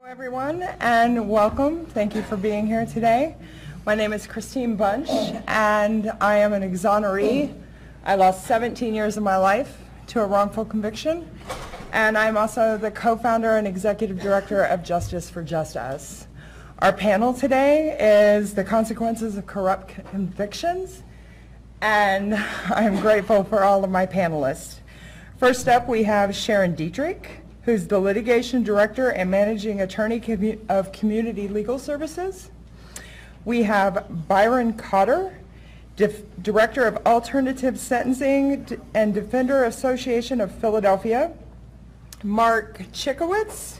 Hello everyone and welcome. Thank you for being here today. My name is Kristine Bunch and I am an exoneree. I lost 17 years of my life to a wrongful conviction, and I'm also the co-founder and executive director of Justice for JustUs. Our panel today is the consequences of corrupt convictions, and I'm grateful for all of my panelists. First up, we have Sharon Dietrich, who's the litigation director and managing attorney of Community Legal Services. We have Byron Cotter, director of Alternative Sentencing and Defender Association of Philadelphia. Mark Cichowicz,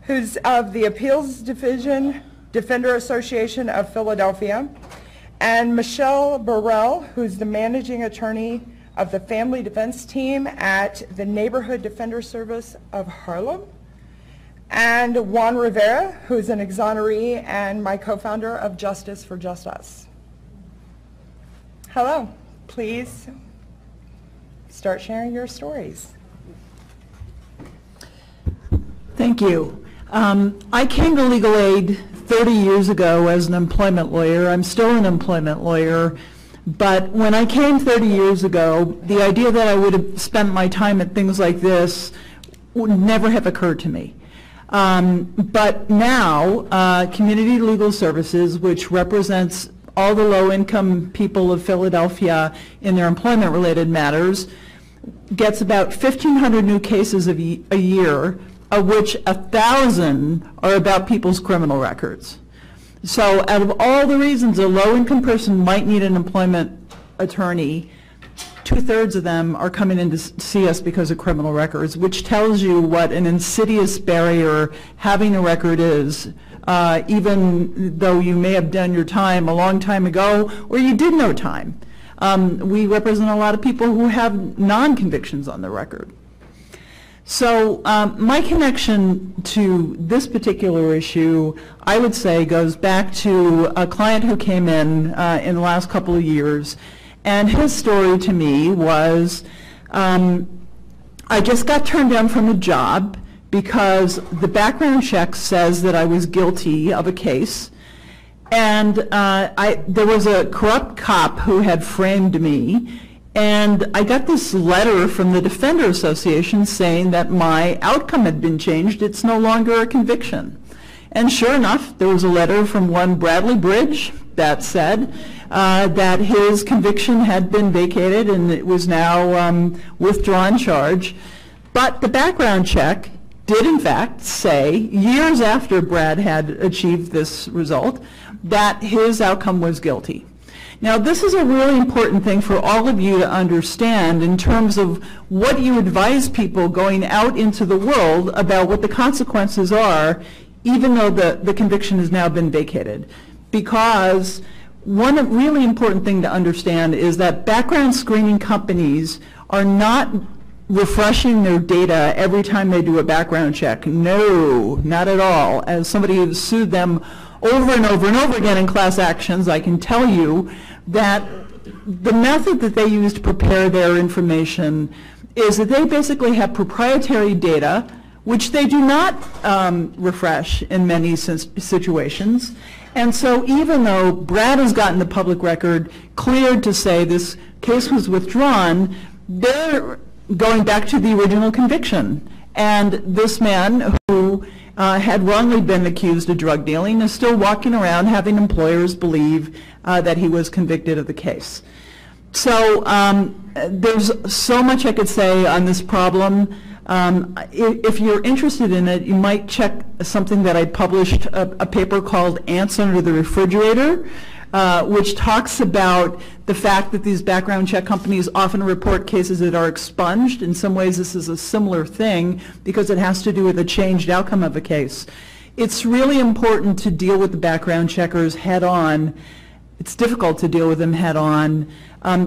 who's of the Appeals Division, Defender Association of Philadelphia. And Michelle Burrell, who's the managing attorney of the Family Defense Team at the Neighborhood Defender Service of Harlem. And Juan Rivera, who's an exoneree and my co-founder of Justice for JustUs. Hello, please start sharing your stories. Thank you. I came to legal aid 30 years ago as an employment lawyer. I'm still an employment lawyer. But when I came 30 years ago, the idea that I would have spent my time at things like this would never have occurred to me. But now, Community Legal Services, which represents all the low-income people of Philadelphia in their employment-related matters, gets about 1,500 new cases a year, of which 1,000 are about people's criminal records. So out of all the reasons a low-income person might need an employment attorney, 2/3 of them are coming in to see us because of criminal records, which tells you what an insidious barrier having a record is, even though you may have done your time a long time ago or you did no time. We represent a lot of people who have non-convictions on the record. So my connection to this particular issue, I would say, goes back to a client who came in the last couple of years, and his story to me was, I just got turned down from a job because the background check says that I was guilty of a case, and there was a corrupt cop who had framed me. And I got this letter from the Defender Association saying that my outcome had been changed. It's no longer a conviction. And sure enough, there was a letter from one Bradley Bridge that said that his conviction had been vacated and it was now withdrawn charge. But the background check did in fact say, years after Brad had achieved this result, that his outcome was guilty. Now, this is a really important thing for all of you to understand in terms of what you advise people going out into the world about what the consequences are, even though the conviction has now been vacated. Because one really important thing to understand is that background screening companies are not refreshing their data every time they do a background check. No, not at all. As somebody who's sued them over and over and over again in class actions, I can tell you that the method that they use to prepare their information is that they basically have proprietary data, which they do not refresh in many situations. And so even though Brad has gotten the public record cleared to say this case was withdrawn, they're going back to the original conviction. And this man who had wrongly been accused of drug dealing is still walking around having employers believe that he was convicted of the case. So there's so much I could say on this problem. If you're interested in it, you might check something that I published, a paper called Ants Under the Refrigerator, which talks about the fact that these background check companies often report cases that are expunged. In some ways, this is a similar thing because it has to do with a changed outcome of a case. It's really important to deal with the background checkers head on. It's difficult to deal with them head on.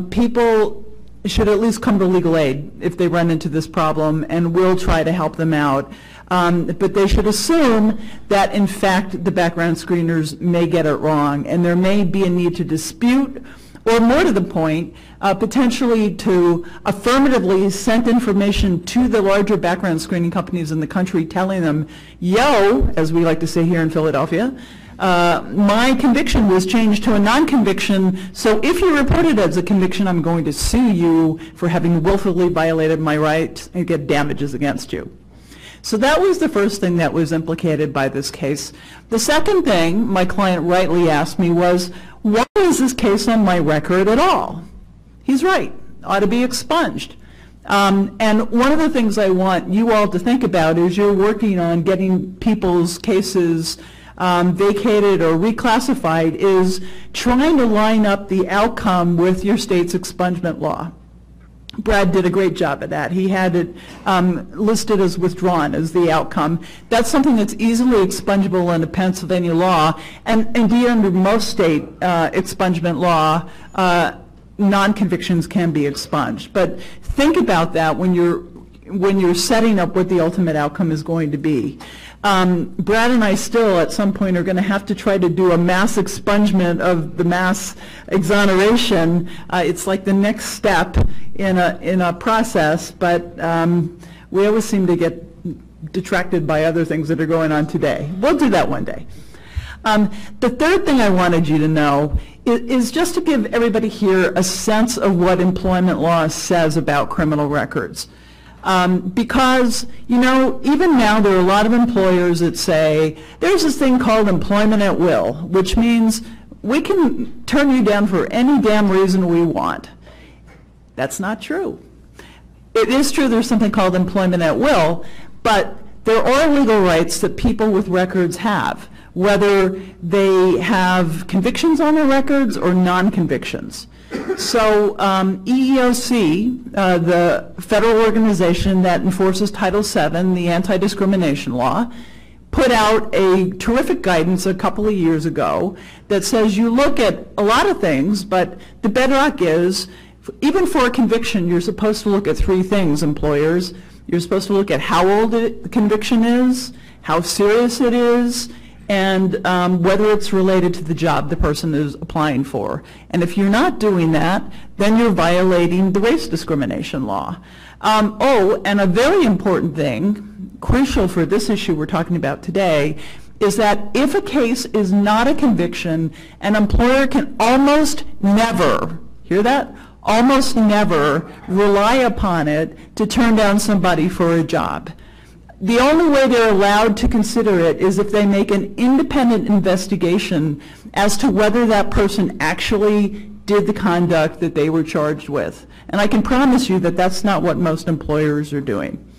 People should at least come to legal aid if they run into this problem, and we'll try to help them out. But they should assume that, in fact, the background screeners may get it wrong, and there may be a need to dispute or more to the point, potentially to affirmatively send information to the larger background screening companies in the country telling them, yo, as we like to say here in Philadelphia, my conviction was changed to a non-conviction, so if you report it as a conviction, I'm going to sue you for having willfully violated my rights and get damages against you. So that was the first thing that was implicated by this case. The second thing my client rightly asked me was, why is this case on my record at all? He's right, ought to be expunged. And one of the things I want you all to think about is you're working on getting people's cases vacated or reclassified is trying to line up the outcome with your state's expungement law. Brad did a great job of that. He had it listed as withdrawn as the outcome. That's something that's easily expungible under Pennsylvania law, and indeed under most state expungement law, non-convictions can be expunged. But think about that when you're setting up what the ultimate outcome is going to be. Brad and I still at some point are going to have to try to do a mass expungement of the mass exoneration. It's like the next step in a process, but we always seem to get detracted by other things that are going on today. We'll do that one day. The third thing I wanted you to know is just to give everybody here a sense of what employment law says about criminal records. Because, you know, even now there are a lot of employers that say, there's this thing called employment at will, which means we can turn you down for any damn reason we want. That's not true. It is true there's something called employment at will, but there are legal rights that people with records have, whether they have convictions on their records or non-convictions. So EEOC, the federal organization that enforces Title VII, the anti-discrimination law, put out a terrific guidance a couple of years ago that says you look at a lot of things, but the bedrock is, even for a conviction, you're supposed to look at three things, employers. You're supposed to look at how old the conviction is, how serious it is, and whether it's related to the job the person is applying for. And if you're not doing that, then you're violating the race discrimination law. Oh, and a very important thing, crucial for this issue we're talking about today, is that if a case is not a conviction, an employer can almost never, hear that? Almost never rely upon it to turn down somebody for a job. The only way they're allowed to consider it is if they make an independent investigation as to whether that person actually did the conduct that they were charged with. And I can promise you that that's not what most employers are doing.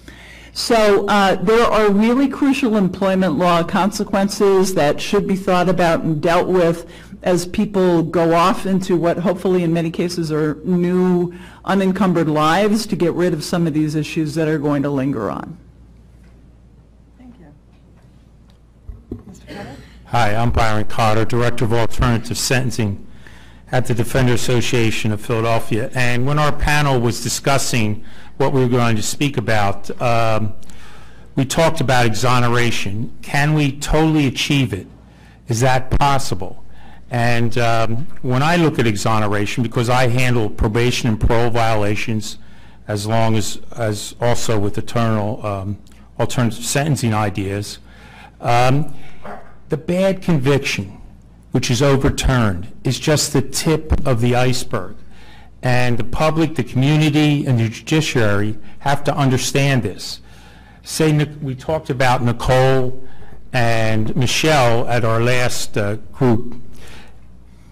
So there are really crucial employment law consequences that should be thought about and dealt with as people go off into what hopefully in many cases are new unencumbered lives to get rid of some of these issues that are going to linger on. Hi, I'm Byron Cotter, Director of Alternative Sentencing at the Defender Association of Philadelphia. And when our panel was discussing what we were going to speak about, we talked about exoneration. Can we totally achieve it? Is that possible? And when I look at exoneration, because I handle probation and parole violations as long as also with alternative sentencing ideas, the bad conviction, which is overturned, is just the tip of the iceberg. And the public, the community, and the judiciary have to understand this. Say we talked about Nicole and Michelle at our last group.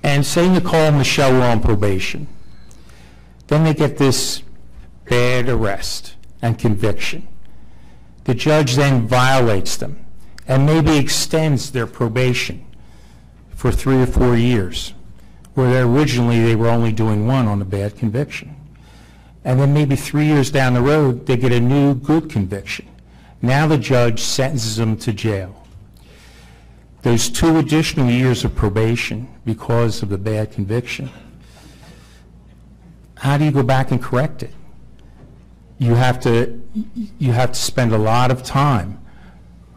And say Nicole and Michelle were on probation. Then they get this bad arrest and conviction. The judge then violates them and maybe extends their probation for 3 or 4 years, where originally they were only doing 1 on a bad conviction. And then maybe 3 years down the road, they get a new good conviction. Now the judge sentences them to jail. Those 2 additional years of probation because of the bad conviction, how do you go back and correct it? You have to spend a lot of time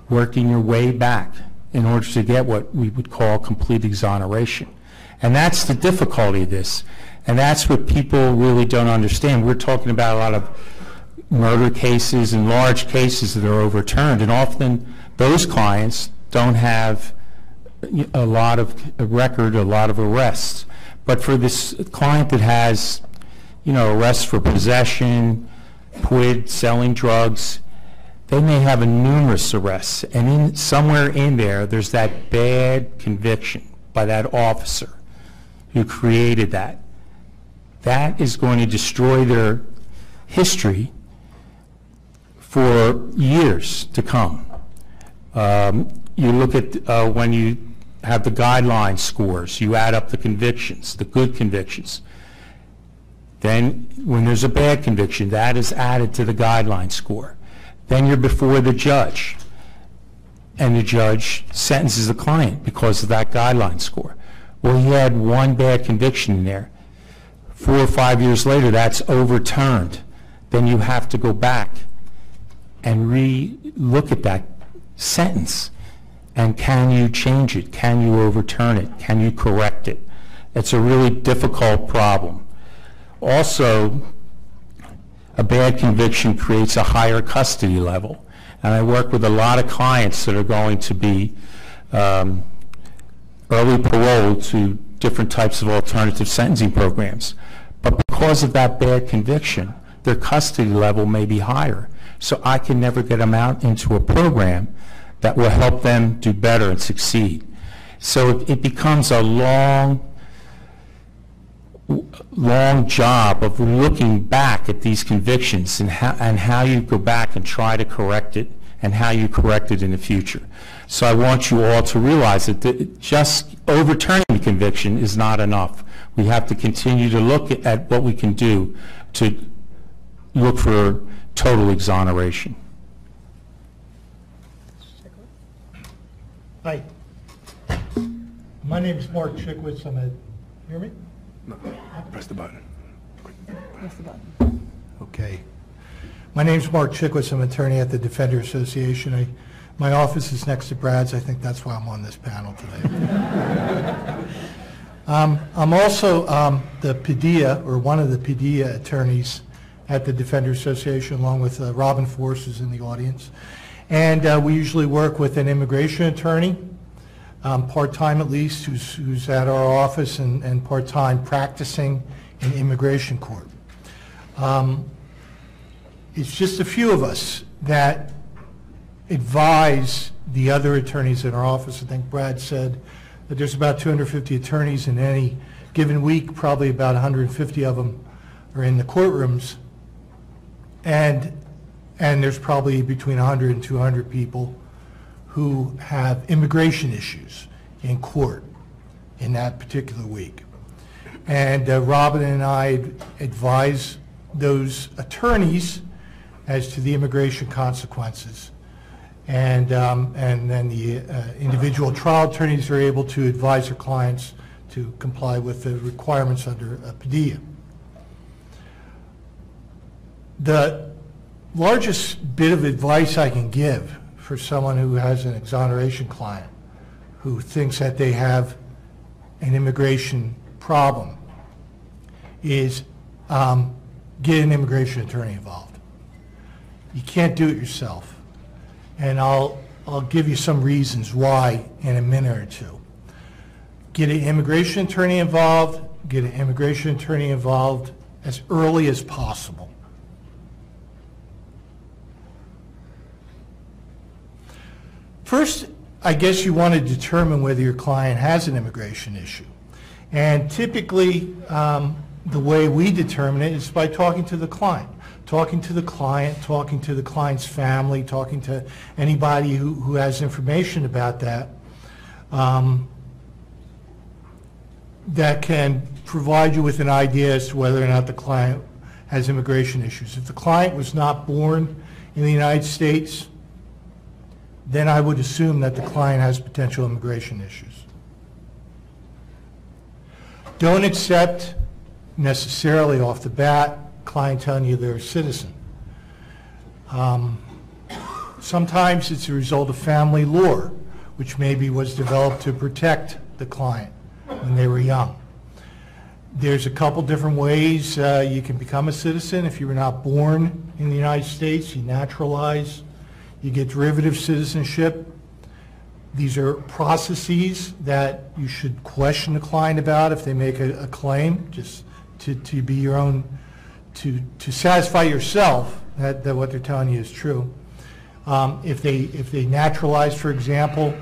working your way back in order to get what we would call complete exoneration. And that's the difficulty of this. And that's what people really don't understand. We're talking about a lot of murder cases and large cases that are overturned, and often those clients don't have a lot of record, a lot of arrests. But for this client that has, arrests for possession, quid, selling drugs, they may have numerous arrests, and somewhere in there, there's that bad conviction by that officer who created that. That is going to destroy their history for years to come. You look at when you have the guideline scores, you add up the convictions, the good convictions. Then when there's a bad conviction, that is added to the guideline score. Then you're before the judge, and the judge sentences the client because of that guideline score. Well, he had one bad conviction in there. 4 or 5 years later, that's overturned. Then you have to go back and re-look at that sentence. And can you change it? Can you overturn it? Can you correct it? It's a really difficult problem. Also, a bad conviction creates a higher custody level. And I work with a lot of clients that are going to be early paroled to different types of alternative sentencing programs. But because of that bad conviction, their custody level may be higher. So I can never get them out into a program that will help them do better and succeed. So it becomes a long job of looking back at these convictions and how you go back and try to correct it and how you correct it in the future. So I want you all to realize that just overturning the conviction is not enough. We have to continue to look at what we can do to look for total exoneration. Hi. My name is Mark Cichowicz. Hear me? No. Press the button. Press the button. Okay. My name is Mark Cichowicz. I'm an attorney at the Defender Association. My office is next to Brad's. I think that's why I'm on this panel today. I'm also the Padilla, or one of the Padilla attorneys at the Defender Association, along with Robin Force, who's in the audience. And we usually work with an immigration attorney, part-time at least, who's at our office and part-time practicing in immigration court. It's just a few of us that advise the other attorneys in our office. I think Brad said that there's about 250 attorneys in any given week, probably about 150 of them are in the courtrooms, and there's probably between 100 and 200 people who have immigration issues in court in that particular week. And Robin and I advise those attorneys as to the immigration consequences. And then the individual trial attorneys are able to advise their clients to comply with the requirements under Padilla. The largest bit of advice I can give for someone who has an exoneration client who thinks that they have an immigration problem is get an immigration attorney involved. You can't do it yourself. And I'll give you some reasons why in a minute or two. Get an immigration attorney involved, get an immigration attorney involved as early as possible. First, I guess you want to determine whether your client has an immigration issue. And typically, the way we determine it is by talking to the client. Talking to the client's family, talking to anybody who has information about that, that can provide you with an idea as to whether or not the client has immigration issues. If the client was not born in the United States, then I would assume that the client has potential immigration issues. Don't accept necessarily off the bat client telling you they're a citizen. Sometimes it's a result of family lore, which maybe was developed to protect the client when they were young. There's a couple different ways you can become a citizen. If you were not born in the United States, you naturalize, you get derivative citizenship. These are processes that you should question the client about if they make a claim, just to be your own, to satisfy yourself that what they're telling you is true. If they naturalized, for example,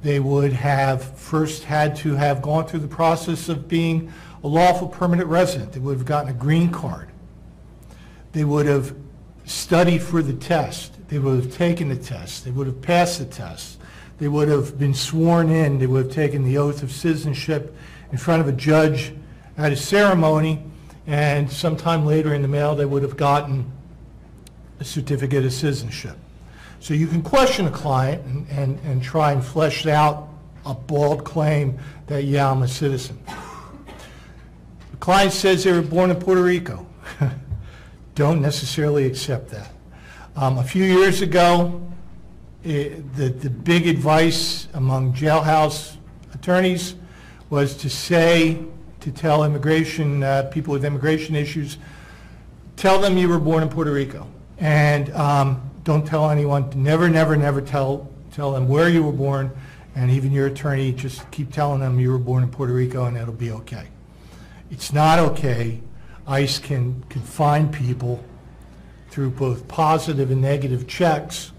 they would have first had to have gone through the process of being a lawful permanent resident. They would have gotten a green card. They would have studied for the test. They would have taken the test. They would have passed the test. They would have been sworn in. They would have taken the oath of citizenship in front of a judge at a ceremony, and sometime later in the mail they would have gotten a certificate of citizenship. So you can question a client and try and flesh out a bald claim that, yeah, I'm a citizen. The client says they were born in Puerto Rico. Don't necessarily accept that. A few years ago, the big advice among jailhouse attorneys was to tell immigration people with immigration issues, tell them you were born in Puerto Rico, and don't tell anyone. Never tell them where you were born, and even your attorney, just keep telling them you were born in Puerto Rico, and it'll be okay. It's not okay. ICE can find people through both positive and negative checks.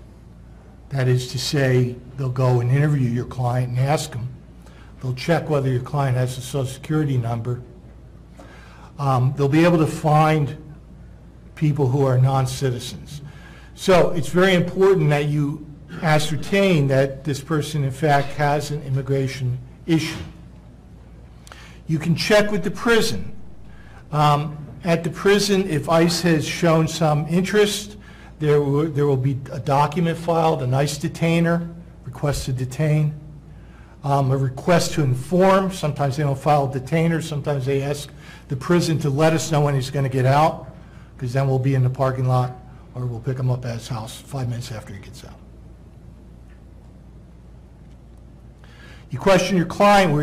That is to say, they'll go and interview your client and ask them. They'll check whether your client has a Social Security number. They'll be able to find people who are non-citizens. So it's very important that you ascertain that this person in fact has an immigration issue. You can check with the prison. At the prison, if ICE has shown some interest, there will be a document filed, an ICE detainer, request to detain, a request to inform. Sometimes they don't file a detainer. Sometimes they ask the prison to let us know when he's going to get out, because then we'll be in the parking lot, or we'll pick him up at his house 5 minutes after he gets out. You question your client.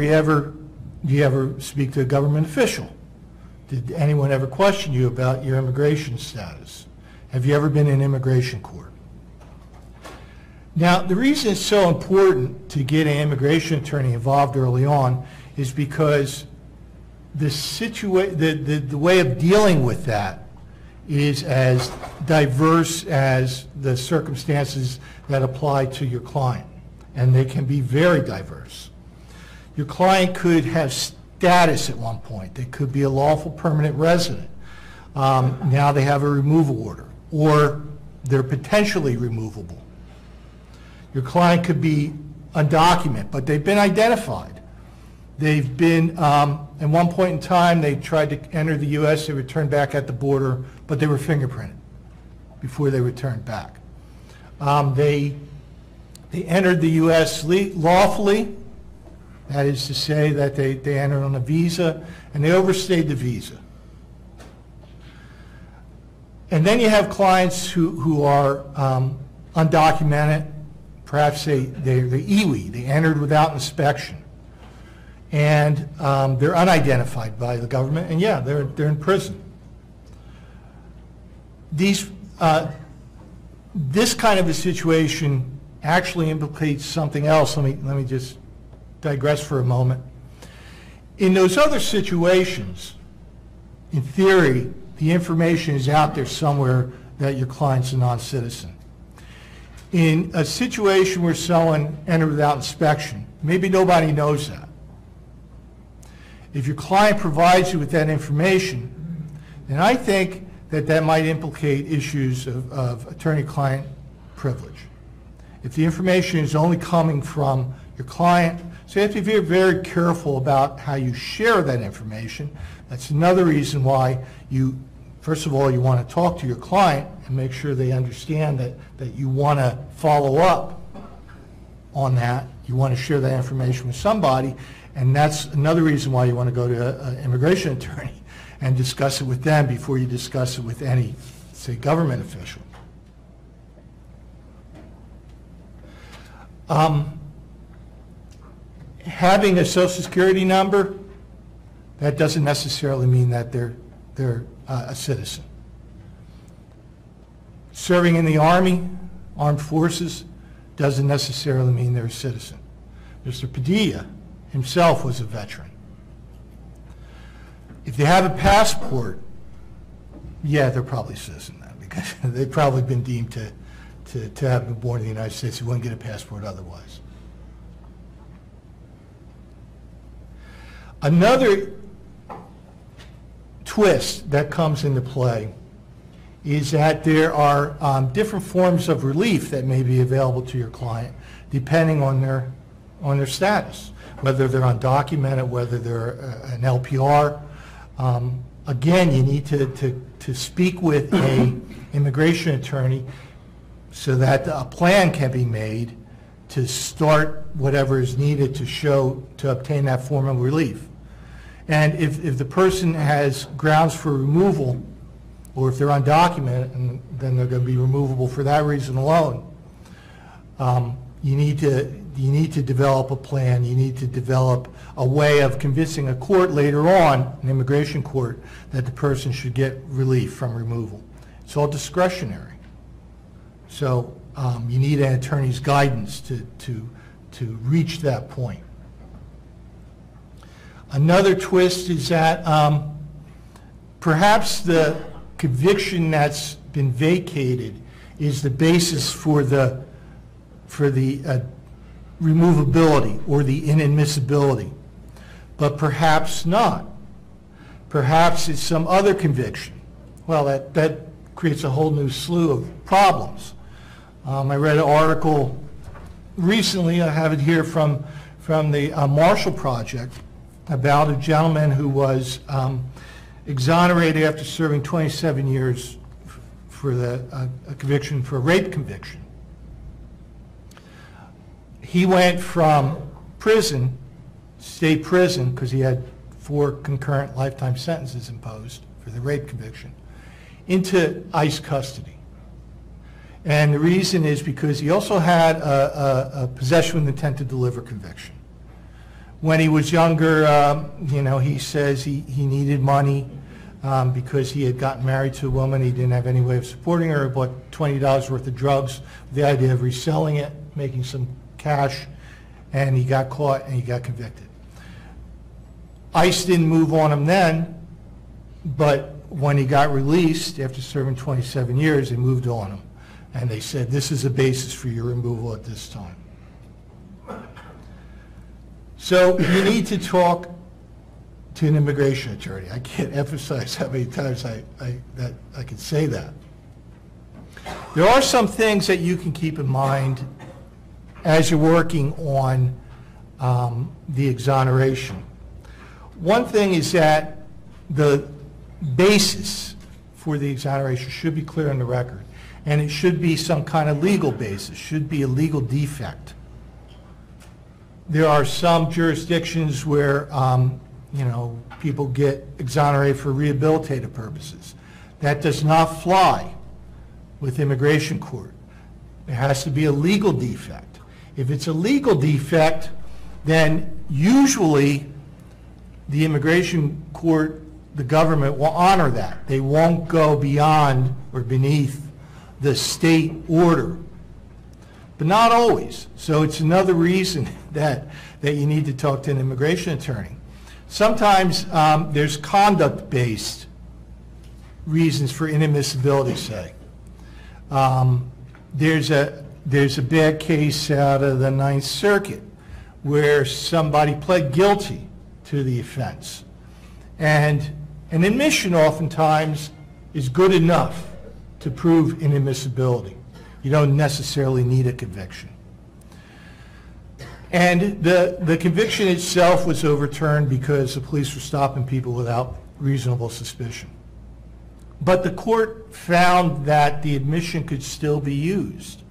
Do you ever speak to a government official? Did anyone ever question you about your immigration status? Have you ever been in immigration court? Now, the reason it's so important to get an immigration attorney involved early on is because the way of dealing with that is as diverse as the circumstances that apply to your client, and they can be very diverse. Your client could have status at one point. They could be a lawful permanent resident. Now they have a removal order, or they're potentially removable. Your client could be undocumented, but they've been identified. They've been, at one point in time, they tried to enter the U.S., they returned back at the border, but they were fingerprinted before they returned back. They entered the U.S. lawfully. That is to say that they entered on a visa, and they overstayed the visa. And then you have clients who are undocumented. Perhaps they're EWI, they entered without inspection. And they're unidentified by the government, and yeah, they're in prison. This kind of a situation actually implicates something else. Let me just digress for a moment. In those other situations, in theory, the information is out there somewhere that your client's a non-citizen. In a situation where someone entered without inspection, maybe nobody knows that. If your client provides you with that information, then I think that might implicate issues of attorney-client privilege. If the information is only coming from your client, so you have to be very, very careful about how you share that information. That's another reason why first of all, you want to talk to your client and make sure they understand that you want to follow up on that. You want to share that information with somebody, and that's another reason why you want to go to an immigration attorney and discuss it with them before you discuss it with any, say, government official. Having a Social Security number, That doesn't necessarily mean that they're a citizen. Serving in the Army, armed forces, doesn't necessarily mean they're a citizen. Mr. Padilla himself was a veteran. If they have a passport, yeah, they're probably a citizen then, because they've probably been deemed to have been born in the United States. You wouldn't get a passport otherwise. Another twist that comes into play is that there are different forms of relief that may be available to your client depending on their status, whether they're undocumented, whether they're an LPR. Again, you need to speak with an immigration attorney so that a plan can be made to start whatever is needed to obtain that form of relief. And if the person has grounds for removal, or if they're undocumented, and then they're going to be removable for that reason alone, you need to develop a plan. You need to develop a way of convincing a court later on, an immigration court, that the person should get relief from removal. It's all discretionary. So you need an attorney's guidance to reach that point. Another twist is that perhaps the conviction that's been vacated is the basis for the removability or the inadmissibility, but perhaps not. Perhaps it's some other conviction. Well, that creates a whole new slew of problems. I read an article recently, I have it here from the Marshall Project, about a gentleman who was exonerated after serving 27 years for a conviction for a rape conviction. He went from prison, state prison, because he had 4 concurrent lifetime sentences imposed for the rape conviction, into ICE custody. And the reason is because he also had a possession with intent to deliver conviction. When he was younger, he says he needed money because he had gotten married to a woman. He didn't have any way of supporting her. He bought $20 worth of drugs with the idea of reselling it, making some cash, and he got caught and he got convicted. ICE didn't move on him then, but when he got released after serving 27 years, they moved on him. And they said, this is a basis for your removal at this time. So you need to talk to an immigration attorney. I can't emphasize how many times I can say that. There are some things that you can keep in mind as you're working on the exoneration. One thing is that the basis for the exoneration should be clear on the record, and it should be some kind of legal basis, should be a legal defect. There are some jurisdictions where people get exonerated for rehabilitative purposes. That does not fly with immigration court. There has to be a legal defect. If it's a legal defect, then usually the immigration court, the government, will honor that. They won't go beyond or beneath the state order. But not always. So it's another reason that you need to talk to an immigration attorney. Sometimes there's conduct-based reasons for inadmissibility, say. There's a bad case out of the Ninth Circuit where somebody pled guilty to the offense. And an admission oftentimes is good enough to prove inadmissibility. You don't necessarily need a conviction. And the conviction itself was overturned because the police were stopping people without reasonable suspicion. But the court found that the admission could still be used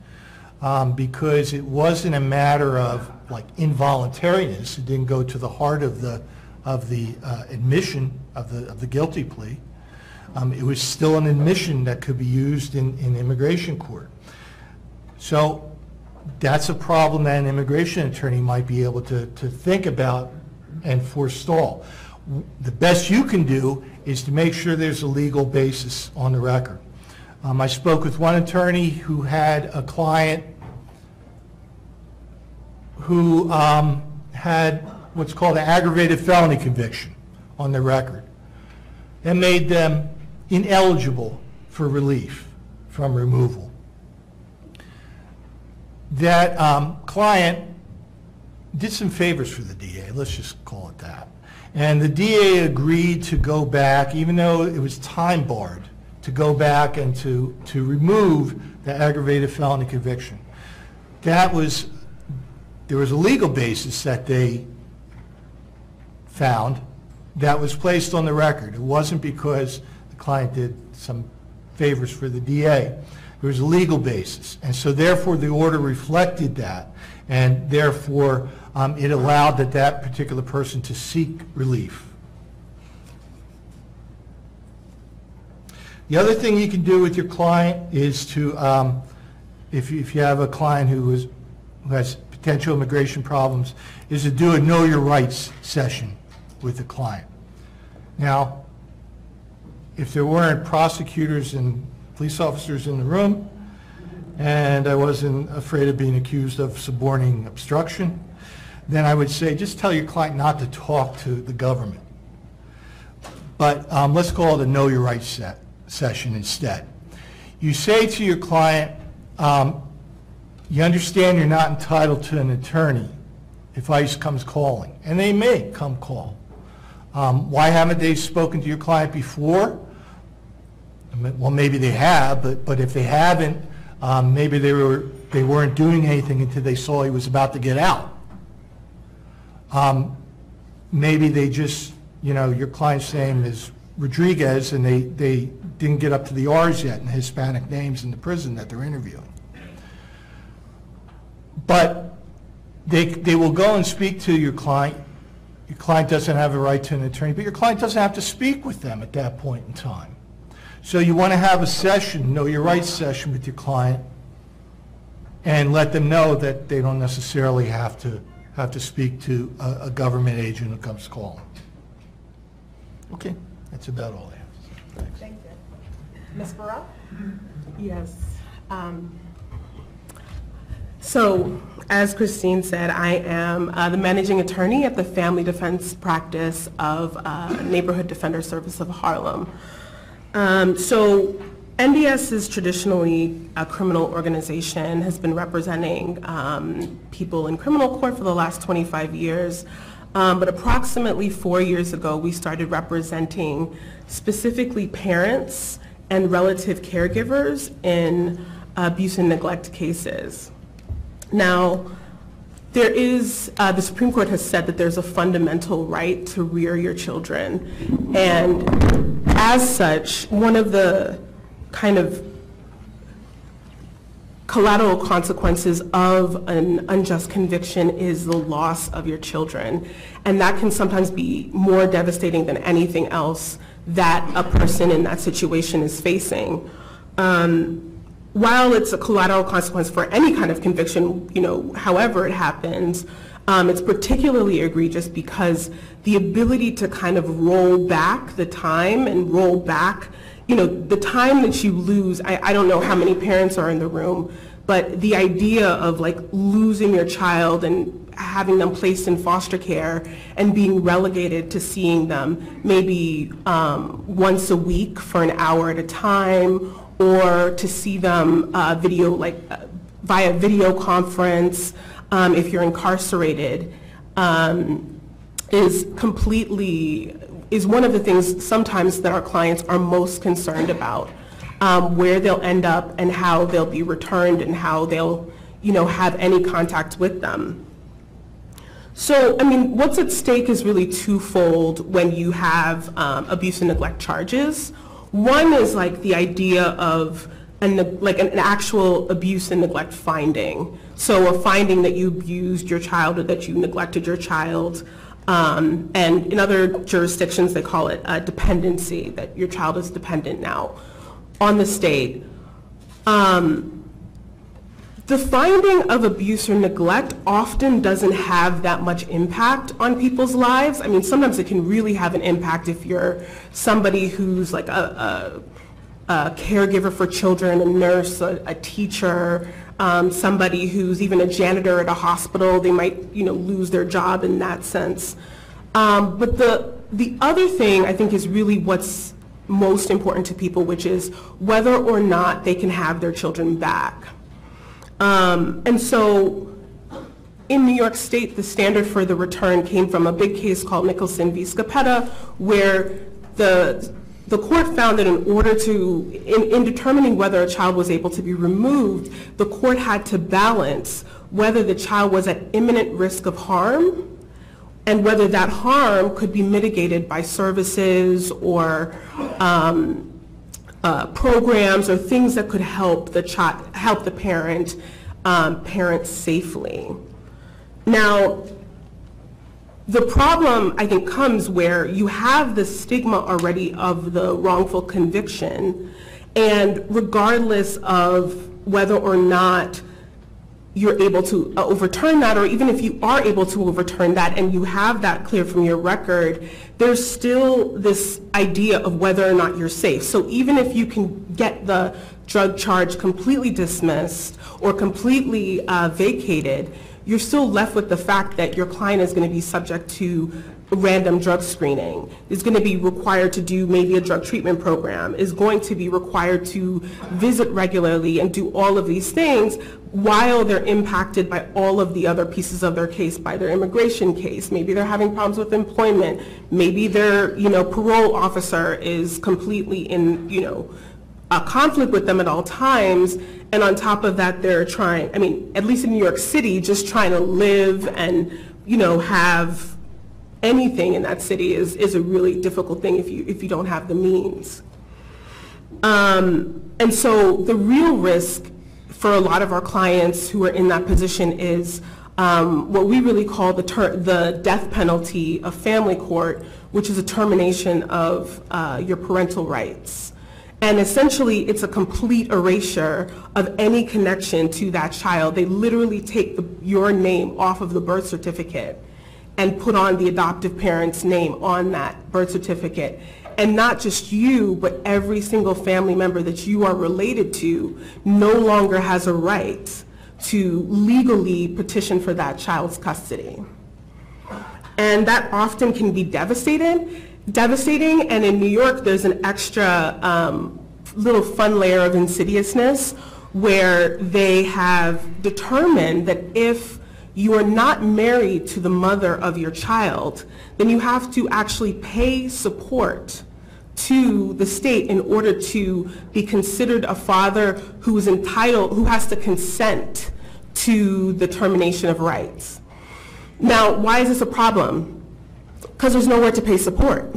because it wasn't a matter of like involuntariness. It didn't go to the heart of the admission of the guilty plea. It was still an admission that could be used in immigration court. So that's a problem that an immigration attorney might be able to think about and forestall. The best you can do is to make sure there's a legal basis on the record. I spoke with one attorney who had a client who had what's called an aggravated felony conviction on the record and made them ineligible for relief from removal. That client did some favors for the DA, let's just call it that. And the DA agreed to go back, even though it was time barred, to go back and to remove the aggravated felony conviction. There was a legal basis that they found that was placed on the record. It wasn't because the client did some favors for the DA. There was a legal basis. And so therefore the order reflected that, and therefore it allowed that particular person to seek relief. The other thing you can do with your client is to, if you have a client who has potential immigration problems, is to do a know your rights session with the client. Now, if there weren't prosecutors and police officers in the room, and I wasn't afraid of being accused of suborning obstruction, then I would say just tell your client not to talk to the government. But let's call it a know your rights session instead. You say to your client, you understand you're not entitled to an attorney if ICE comes calling, and they may come call. Why haven't they spoken to your client before? Well, maybe they have, but if they haven't, maybe they weren't doing anything until they saw he was about to get out. Maybe they just, your client's name is Rodriguez, and they didn't get up to the R's yet in Hispanic names in the prison that they're interviewing. But they will go and speak to your client. Your client doesn't have a right to an attorney, but your client doesn't have to speak with them at that point in time. So you want to have a session, know your rights session with your client, and let them know that they don't necessarily have to speak to a government agent who comes calling. Okay, that's about all I have. Thanks. Thank you. Ms. Burrell? Yes. So, as Kristine said, I am the managing attorney at the Family Defense Practice of Neighborhood Defender Service of Harlem. So, NDS is traditionally a criminal organization, has been representing people in criminal court for the last 25 years. But approximately 4 years ago, we started representing specifically parents and relative caregivers in abuse and neglect cases. Now, there is, the Supreme Court has said that there's a fundamental right to rear your children. And as such, one of the kind of collateral consequences of an unjust conviction is the loss of your children. And that can sometimes be more devastating than anything else that a person in that situation is facing. While it's a collateral consequence for any kind of conviction, however it happens, it's particularly egregious because the ability to kind of roll back the time and roll back, the time that you lose, I don't know how many parents are in the room, but the idea of like losing your child and having them placed in foster care and being relegated to seeing them maybe once a week for an hour at a time, or to see them via video conference if you're incarcerated, is one of the things sometimes that our clients are most concerned about, where they'll end up and how they'll be returned and how they'll have any contact with them. So, what's at stake is really twofold when you have abuse and neglect charges. One is like the idea of an actual abuse and neglect finding. So a finding that you abused your child or that you neglected your child. And in other jurisdictions they call it dependency, that your child is dependent now on the state. The finding of abuse or neglect often doesn't have that much impact on people's lives. I mean, sometimes it can really have an impact if you're somebody who's like a caregiver for children, a nurse, a teacher, somebody who's even a janitor at a hospital. They might, lose their job in that sense. But the other thing I think is really what's most important to people, which is whether or not they can have their children back. And so in New York State, the standard for the return came from a big case called Nicholson v. Scapetta, where the court found that in order to, in determining whether a child was able to be removed, the court had to balance whether the child was at imminent risk of harm and whether that harm could be mitigated by services or programs or things that could help the child, help the parent parent safely. Now, the problem, I think, comes where you have the stigma already of the wrongful conviction, and regardless of whether or not you're able to overturn that, or even if you are able to overturn that and you have that clear from your record, there's still this idea of whether or not you're safe. So even if you can get the drug charge completely dismissed or completely vacated, you're still left with the fact that your client is going to be subject to random drug screening, is going to be required to do maybe a drug treatment program, is going to be required to visit regularly and do all of these things while they're impacted by all of the other pieces of their case, by their immigration case. Maybe they're having problems with employment. Maybe their parole officer is completely in a conflict with them at all times. And on top of that, they're trying, at least in New York City, just trying to live and have anything in that city is a really difficult thing if you don't have the means. And so the real risk for a lot of our clients who are in that position is what we really call the death penalty of family court, which is a termination of your parental rights. And essentially, it's a complete erasure of any connection to that child. They literally take your name off of the birth certificate and put on the adoptive parent's name on that birth certificate. And not just you, but every single family member that you are related to no longer has a right to legally petition for that child's custody. And that often can be devastating, and in New York there's an extra little fun layer of insidiousness where they have determined that if you are not married to the mother of your child, then you have to actually pay support to the state in order to be considered a father who is entitled, who has to consent to the termination of rights. Now, why is this a problem? Because there's nowhere to pay support.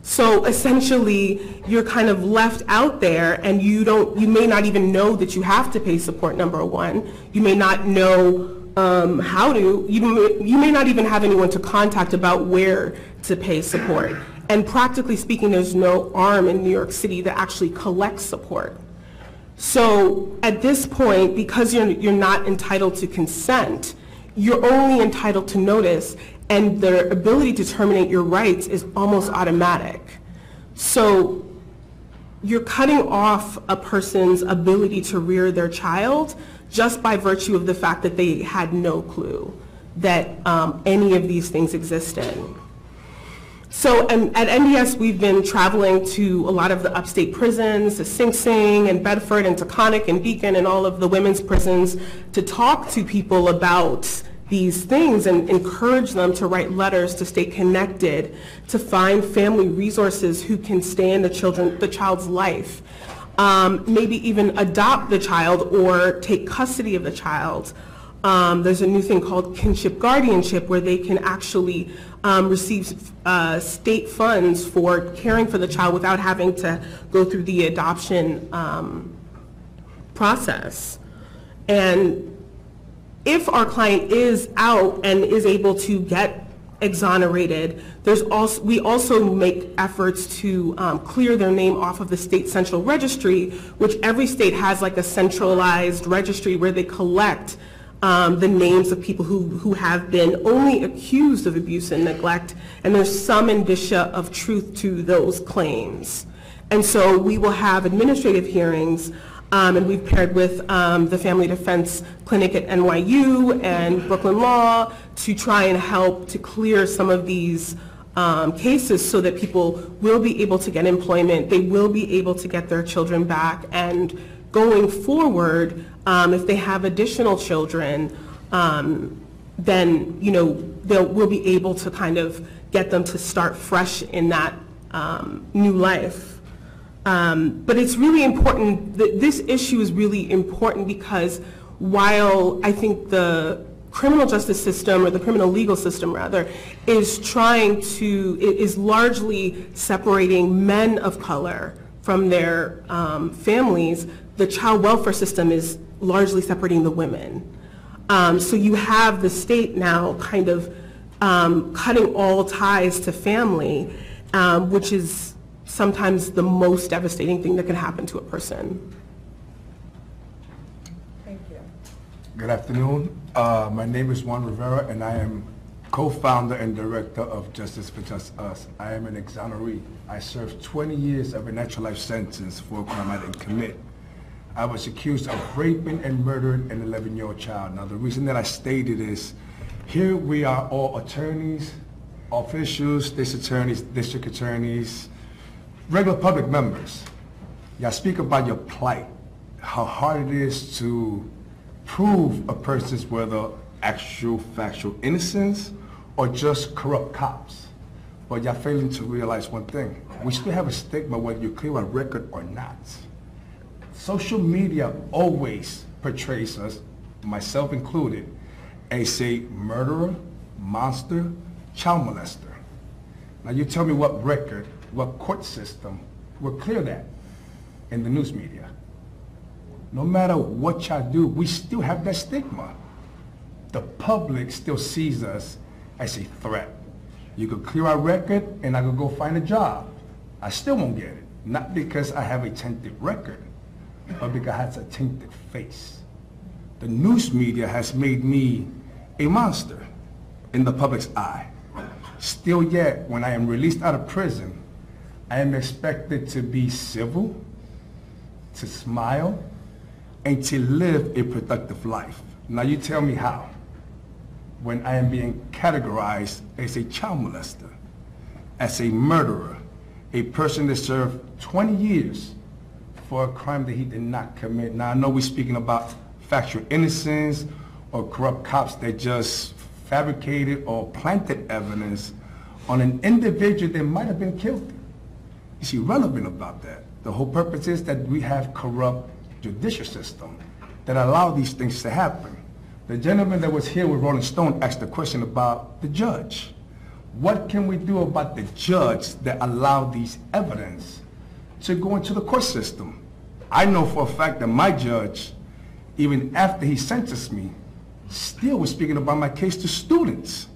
So essentially, you're kind of left out there, and you may not even know that you have to pay support, number one. You may not know how to, you may not even have anyone to contact about where to pay support. And practically speaking, there's no arm in New York City that actually collects support. So at this point, because you're not entitled to consent, you're only entitled to notice, and their ability to terminate your rights is almost automatic. So you're cutting off a person's ability to rear their child just by virtue of the fact that they had no clue that any of these things existed. So at NDS, we've been traveling to a lot of the upstate prisons, to Sing Sing and Bedford and Taconic and Beacon and all of the women's prisons to talk to people about these things and encourage them to write letters, to stay connected, to find family resources who can stay in the child's life, maybe even adopt the child or take custody of the child. There's a new thing called kinship guardianship, where they can actually receive state funds for caring for the child without having to go through the adoption process. And if our client is out and is able to get exonerated. We also make efforts to clear their name off of the state central registry, which every state has like a centralized registry where they collect the names of people who have been only accused of abuse and neglect, and there's some indicia of truth to those claims. And so we will have administrative hearings, and we've paired with the Family Defense Clinic at NYU and Brooklyn Law to try and help to clear some of these cases so that people will be able to get employment, they will be able to get their children back, and going forward, if they have additional children, then we'll be able to kind of get them to start fresh in that new life. But it's really important, this issue is really important because while I think the criminal justice system, or the criminal legal system rather, is largely separating men of color from their families, the child welfare system is largely separating the women. So you have the state now kind of cutting all ties to family, which is sometimes the most devastating thing that can happen to a person. Thank you. Good afternoon. My name is Juan Rivera, and I am co-founder and director of Justice for JustUs. I am an exoneree. I served 20 years of a natural life sentence for a crime I didn't commit. I was accused of raping and murdering an 11-year-old child. Now, the reason that I stated is, here we are all attorneys, officials, district attorneys, regular public members. Y'all speak about your plight, how hard it is to prove a person's whether actual factual innocence or just corrupt cops. But y'all failing to realize one thing. We still have a stigma whether you clear a record or not. Social media always portrays us, myself included, as a murderer, monster, child molester. Now you tell me what record, what court system will clear that in the news media. No matter what y'all do, we still have that stigma. The public still sees us as a threat. You could clear our record and I could go find a job. I still won't get it. Not because I have a tainted record, but because I have a tainted face. The news media has made me a monster in the public's eye. Still yet, when I am released out of prison, I am expected to be civil, to smile, and to live a productive life. Now you tell me how, when I am being categorized as a child molester, as a murderer, a person that served 20 years for a crime that he did not commit. Now I know we're speaking about factual innocence or corrupt cops that just fabricated or planted evidence on an individual that might have been killed. It's irrelevant about that. The whole purpose is that we have corrupt judicial system that allow these things to happen. The gentleman that was here with Rolling Stone asked a question about the judge. What can we do about the judge that allowed these evidence to go into the court system? I know for a fact that my judge, even after he sentenced me, still was speaking about my case to students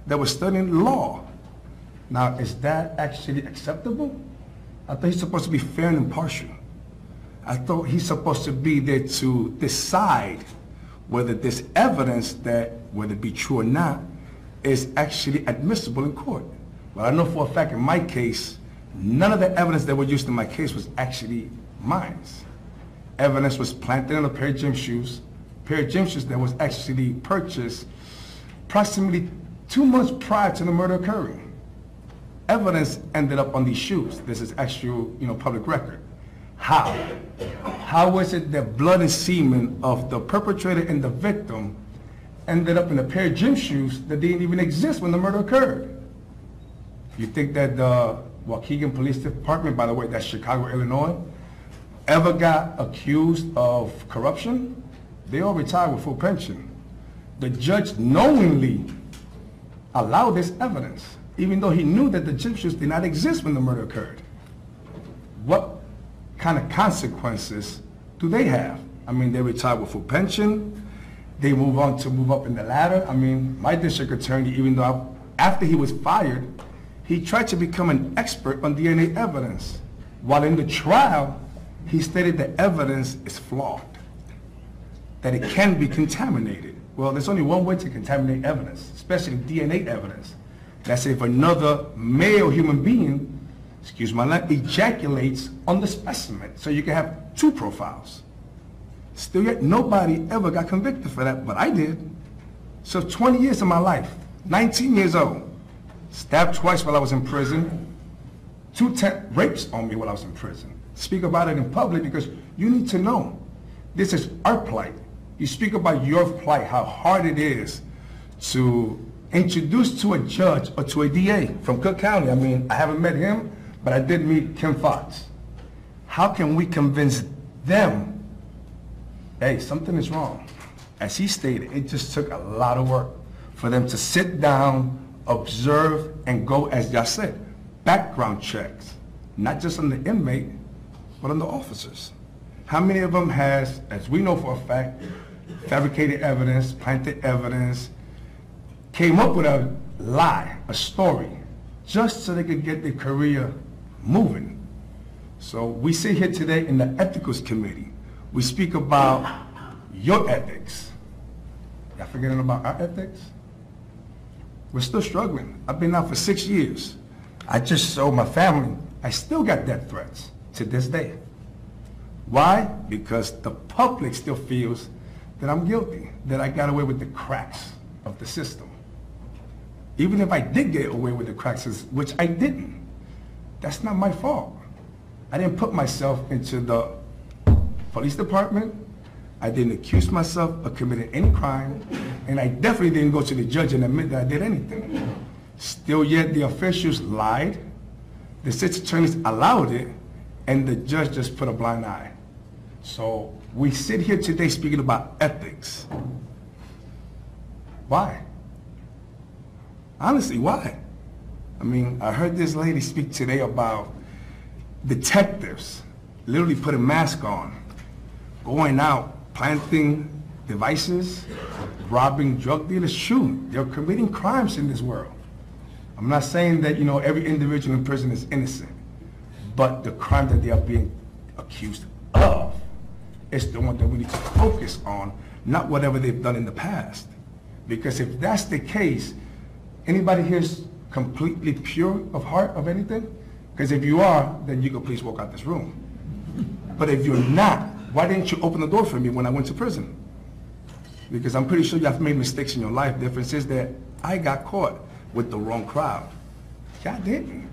that were studying law. Now, is that actually acceptable? I thought he's supposed to be fair and impartial. I thought he's supposed to be there to decide whether this evidence, that whether it be true or not, is actually admissible in court. Well, I know for a fact in my case, none of the evidence that was used in my case was actually mine. Evidence was planted in a pair of gym shoes that was actually purchased approximately 2 months prior to the murder occurring. Evidence ended up on these shoes. This is actual, public record. How? How was it that blood and semen of the perpetrator and the victim ended up in a pair of gym shoes that didn't even exist when the murder occurred? You think that the Waukegan Police Department, by the way, that's Chicago, Illinois, ever got accused of corruption? They all retired with full pension. The judge knowingly allowed this evidence, even though he knew that the gym shoes did not exist when the murder occurred. What kind of consequences do they have? I mean, they retire with full pension. They move up in the ladder. I mean, my district attorney, even though after he was fired, he tried to become an expert on DNA evidence. While in the trial, he stated the evidence is flawed, that it can be contaminated. Well, there's only one way to contaminate evidence, especially DNA evidence. That's if another male human being, excuse my language, ejaculates on the specimen. So you can have two profiles. Still yet, nobody ever got convicted for that, but I did. So 20 years of my life, 19 years old, stabbed twice while I was in prison, 2 rapes on me while I was in prison. Speak about it in public because you need to know. This is our plight. You speak about your plight, how hard it is to introduce to a judge or to a DA from Cook County. I mean, I haven't met him, but I did meet Kim Fox. How can we convince them, hey, something is wrong? As he stated, it just took a lot of work for them to sit down, observe, and go, as y'all said, background checks, not just on the inmate, but on the officers. How many of them has, as we know for a fact, fabricated evidence, planted evidence, came up with a lie, a story, just so they could get their career moving? So we sit here today in the Ethicals Committee. We speak about your ethics. Y'all forgetting about our ethics? We're still struggling. I've been out for 6 years. I just showed my family, I still got death threats to this day. Why? Because the public still feels that I'm guilty, that I got away with the cracks of the system. Even if I did get away with the cracks, which I didn't, that's not my fault. I didn't put myself into the police department. I didn't accuse myself of committing any crime, and I definitely didn't go to the judge and admit that I did anything. Still yet, the officials lied, the state attorneys allowed it, and the judge just put a blind eye. So we sit here today speaking about ethics. Why? Honestly, why? I mean, I heard this lady speak today about detectives literally putting masks on, going out, planting devices, robbing drug dealers. True, they're committing crimes in this world. I'm not saying that, every individual in prison is innocent, but the crime that they are being accused of is the one that we need to focus on, not whatever they've done in the past. Because if that's the case, anybody here is completely pure of heart of anything? Because if you are, then you can please walk out this room. But if you're not, why didn't you open the door for me when I went to prison? Because I'm pretty sure you have made mistakes in your life. The difference is that I got caught with the wrong crowd. Y'all didn't.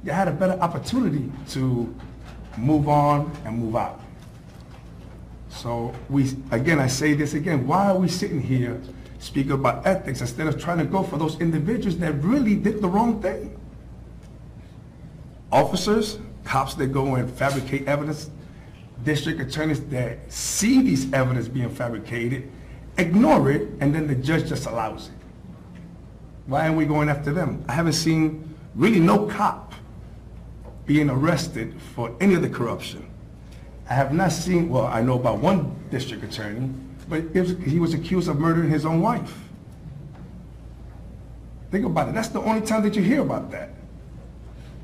You had a better opportunity to move on and move out. So I say this again, why are we sitting here speaking about ethics instead of trying to go for those individuals that really did the wrong thing? Officers, cops that go and fabricate evidence, district attorneys that see these evidence being fabricated, ignore it, and then the judge just allows it. Why aren't we going after them? I haven't seen really no cop being arrested for any of the corruption. I have not seen, well, I know about one district attorney, but he was accused of murdering his own wife. Think about it. That's the only time that you hear about that.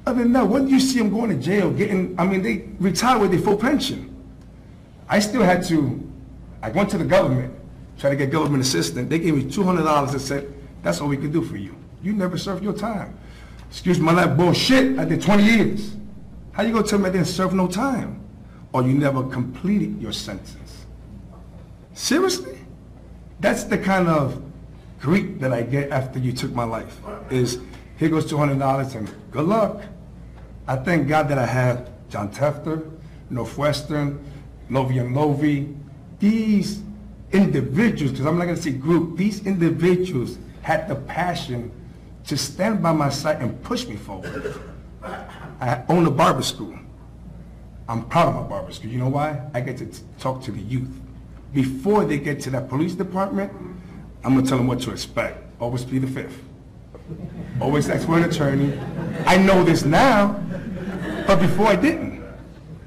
Other than that, when do you see them going to jail, they retire with their full pension. I still had to, I went to the government, tried to get government assistance. They gave me $200 and said, that's all we can do for you. You never served your time. Excuse my life, bullshit, I did 20 years. How you gonna tell me I didn't serve no time? Or you never completed your sentence? Seriously? That's the kind of grief that I get after you took my life, is here goes $200 and good luck. I thank God that I had John Tefter, Northwestern, Lovey and Lovey. These individuals, because I'm not gonna say group, these individuals had the passion to stand by my side and push me forward. I own a barber school. I'm proud of my barber school. You know why? I get to talk to the youth. Before they get to that police department, I'm gonna tell them what to expect. Always plead the fifth. Always ask for an attorney. I know this now, but before I didn't.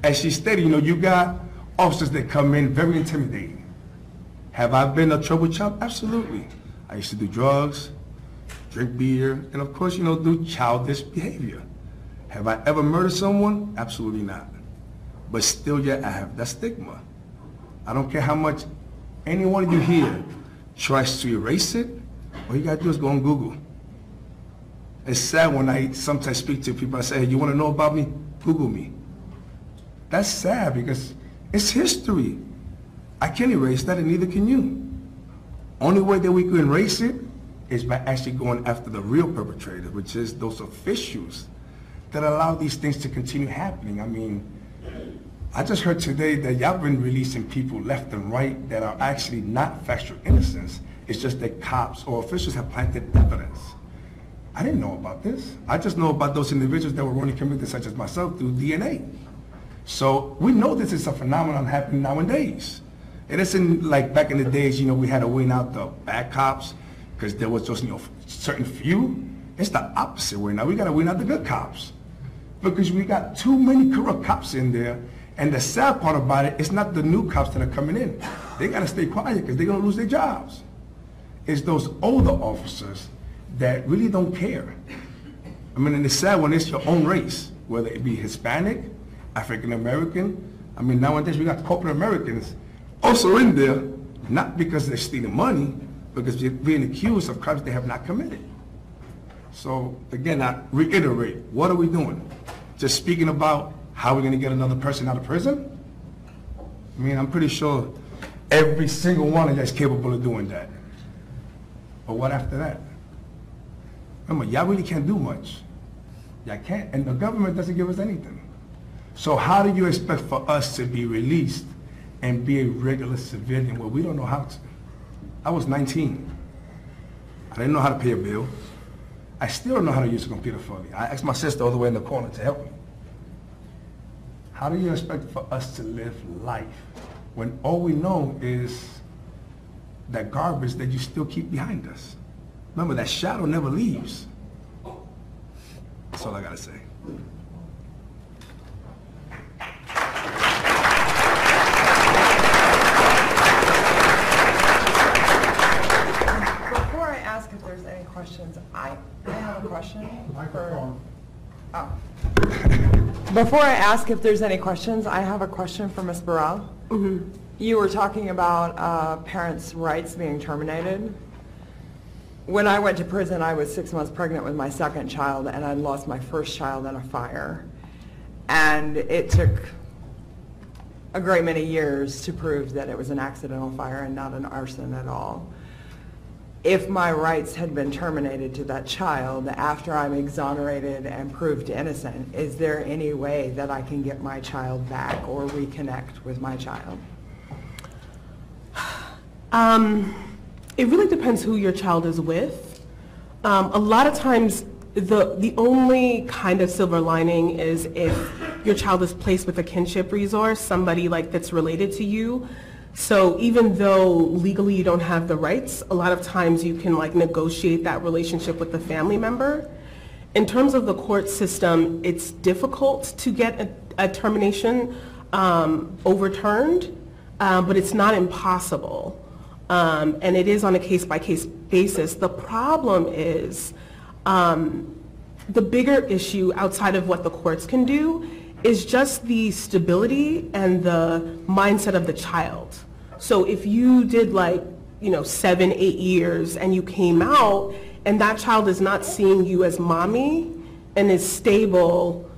As she stated, you got officers that come in very intimidating. Have I been a trouble child? Absolutely. I used to do drugs, drink beer, and of course, do childish behavior. Have I ever murdered someone? Absolutely not. But still yet I have that stigma. I don't care how much any one of you here tries to erase it, all you gotta do is go on Google. It's sad when I sometimes speak to people, I say, hey, you wanna know about me? Google me. That's sad because it's history. I can't erase that and neither can you. Only way that we can erase it is by actually going after the real perpetrator, which is those officials that allow these things to continue happening. I mean, I just heard today that y'all been releasing people left and right that are actually not factual innocents. It's just that cops or officials have planted evidence. I didn't know about this. I just know about those individuals that were running convicted, such as myself, through DNA. So we know this is a phenomenon happening nowadays. It isn't like back in the days, we had to wean out the bad cops because there was just, certain few. It's the opposite way now. We got to wean out the good cops because we got too many corrupt cops in there. And the sad part about it, it's not the new cops that are coming in. They got to stay quiet because they're going to lose their jobs. It's those older officers that really don't care. I mean, and it's sad when it's your own race, whether it be Hispanic, African American. I mean, nowadays we got corporate Americans also in there, not because they're stealing money, because they're being accused of crimes they have not committed. So again, I reiterate, what are we doing? Just speaking about how we're going to get another person out of prison? I mean, I'm pretty sure every single one of you is capable of doing that. But what after that? Remember, y'all really can't do much. Y'all can't, and the government doesn't give us anything. So how do you expect for us to be released and be a regular civilian where we don't know how to? I was 19. I didn't know how to pay a bill. I still don't know how to use a computer fully. I asked my sister all the way in the corner to help me. How do you expect for us to live life when all we know is that garbage that you still keep behind us? Remember, that shadow never leaves. That's all I gotta say. Before I ask if there's any questions, I have a question. Microphone. Before I ask if there's any questions, I have a question for Ms. Burrell. Mm-hmm. You were talking about parents' rights being terminated. When I went to prison, I was 6 months pregnant with my second child, and I lost my first child in a fire. And it took a great many years to prove that it was an accidental fire and not an arson at all. If my rights had been terminated to that child after I'm exonerated and proved innocent, is there any way that I can get my child back or reconnect with my child? It really depends who your child is with. A lot of times, the only kind of silver lining is if your child is placed with a kinship resource, somebody that's related to you. So even though legally you don't have the rights, a lot of times you can negotiate that relationship with the family member. In terms of the court system, it's difficult to get a termination overturned, but it's not impossible. And it is on a case-by-case basis. The problem is the bigger issue outside of what the courts can do is just the stability and the mindset of the child. So if you did 7, 8 years and you came out and that child is not seeing you as mommy and is stable,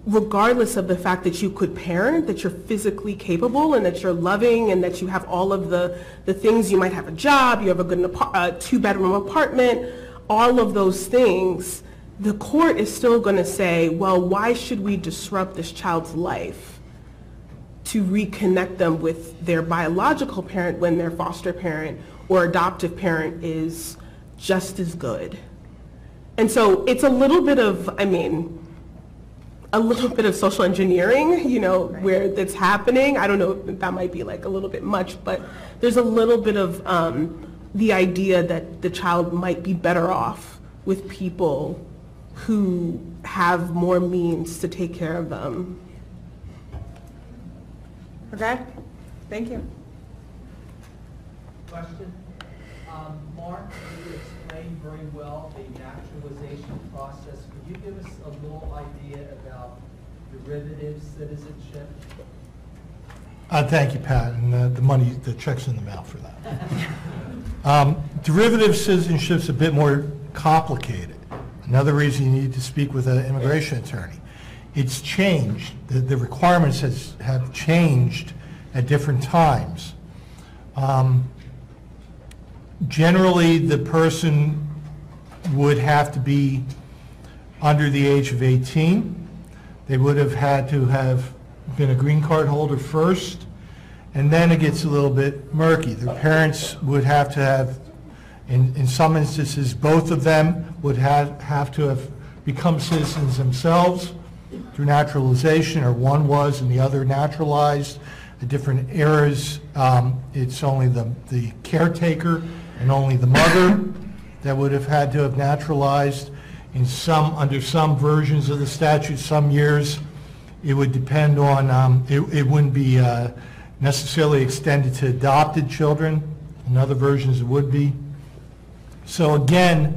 regardless of the fact that you could parent, that you're physically capable and that you're loving and that you have all of the things, you might have a job, you have a good 2-bedroom apartment, all of those things, the court is still going to say, well, why should we disrupt this child's life to reconnect them with their biological parent when their foster parent or adoptive parent is just as good? And so it's a little bit of, social engineering, where that's happening. I don't know if that might be a little bit much, but there's a little bit of the idea that the child might be better off with people who have more means to take care of them. Okay, thank you. Question? Mark, you explained very well the naturalization process. Could you give us a little idea about derivative citizenship? Thank you, Pat, and the check's in the mail for that. Derivative citizenship's a bit more complicated. Another reason you need to speak with an immigration attorney. It's changed. The requirements have changed at different times. Generally, the person would have to be under the age of 18. They would have had to have been a green card holder first, and then it gets a little bit murky. Their parents would have to have, in some instances, both of them would have to have become citizens themselves through naturalization, or one was and the other naturalized. At different eras, it's only the caretaker and only the mother that would have had to have naturalized. Under some versions of the statute, some years, it would depend on, it wouldn't be necessarily extended to adopted children. In other versions, it would be. So again,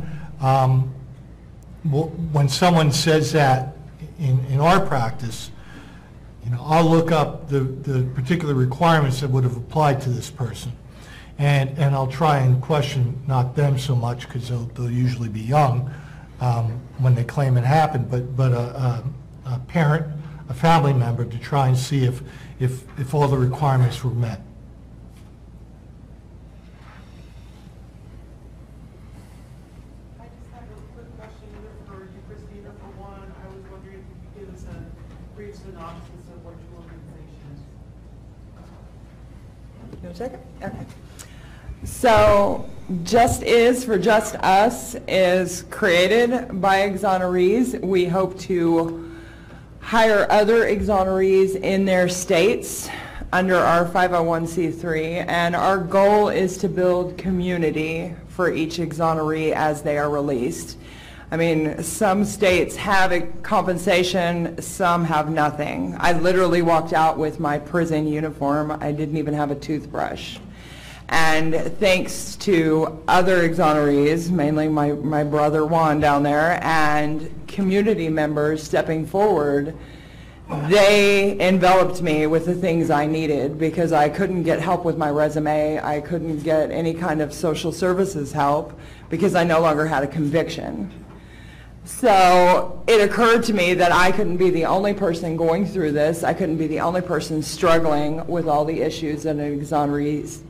when someone says that in our practice, I'll look up the particular requirements that would have applied to this person. And I'll try and question not them so much, because they'll usually be young when they claim it happened, but a parent, a family member, to try and see if all the requirements were met. I just have a quick question either for you, Kristine, or for Juan. I was wondering if you could give us a brief synopsis of what your organization is. You want a second? Okay. So JustIs for JustUs is created by exonerees. We hope to hire other exonerees in their states under our 501c3, and our goal is to build community for each exoneree as they are released. I mean, some states have a compensation, some have nothing. I literally walked out with my prison uniform. I didn't even have a toothbrush. And thanks to other exonerees, mainly my brother Juan down there, and community members stepping forward, they enveloped me with the things I needed, because I couldn't get help with my resume. I couldn't get any kind of social services help because I no longer had a conviction. So it occurred to me that I couldn't be the only person going through this. I couldn't be the only person struggling with all the issues that an exoneree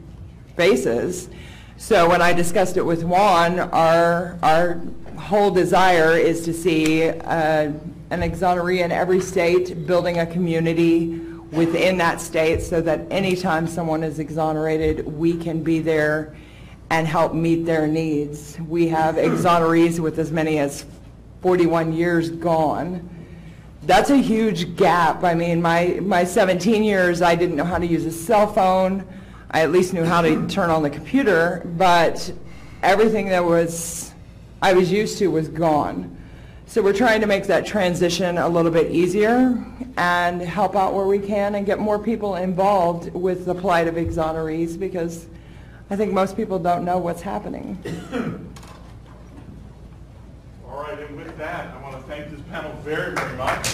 faces. So when I discussed it with Juan, our whole desire is to see an exoneree in every state, building a community within that state, so that anytime someone is exonerated, we can be there and help meet their needs. We have exonerees with as many as 41 years gone. That's a huge gap. I mean, my 17 years, I didn't know how to use a cell phone. I at least knew how to turn on the computer, but everything that I was used to was gone. So we're trying to make that transition a little bit easier and help out where we can and get more people involved with the plight of exonerees, because I think most people don't know what's happening. All right, and with that, I want to thank this panel very, very much.